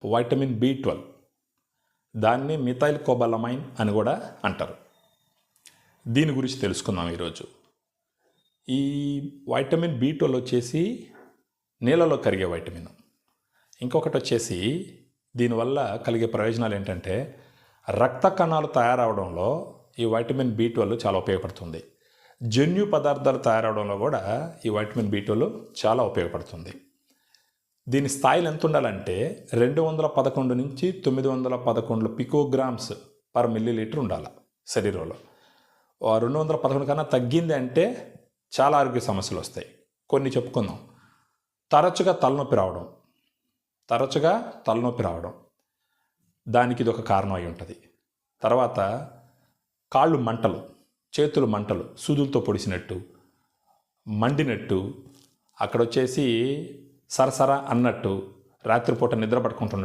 Vitamin B12, దాన్ని methyl cobalamin అని కూడా అంటారు. దీని గురించి తెలుసుకుందాం ఈరోజు. ఈ వైటమిన్ B12 వచ్చేసి నీళ్ళలో కరిగే వైటమిన్. ఇంకొకటి వచ్చేసి దీనివల్ల కలిగే ప్రయోజనాలు ఏంటంటే రక్త కణాలు తయారవడంలో ఈ వైటమిన్ B12 చాలా ఉపయోగపడుతుంది. జన్యు పదార్థాలు తయారవడంలో కూడా ఈ వైటమిన్ B12 చాలా ఉపయోగపడుతుంది. దీని స్థాయిలు ఎంత ఉండాలంటే 211 నుంచి 911 పికోగ్రామ్స్ పర్ మిల్లీలీటర్ ఉండాలి శరీరంలో. 211 కన్నా తగ్గింది అంటే చాలా ఆరోగ్య సమస్యలు వస్తాయి. కొన్ని చెప్పుకుందాం. తరచుగా తలనొప్పి రావడం దానికి ఇది ఒక కారణం అయి ఉంటుంది. తర్వాత కాళ్ళు మంటలు, చేతులు మంటలు, సూదులతో పొడిచినట్టు, మండినట్టు, అక్కడ వచ్చేసి సరసర అన్నట్టు, రాత్రిపూట నిద్ర పట్టుకుంటున్నట్టు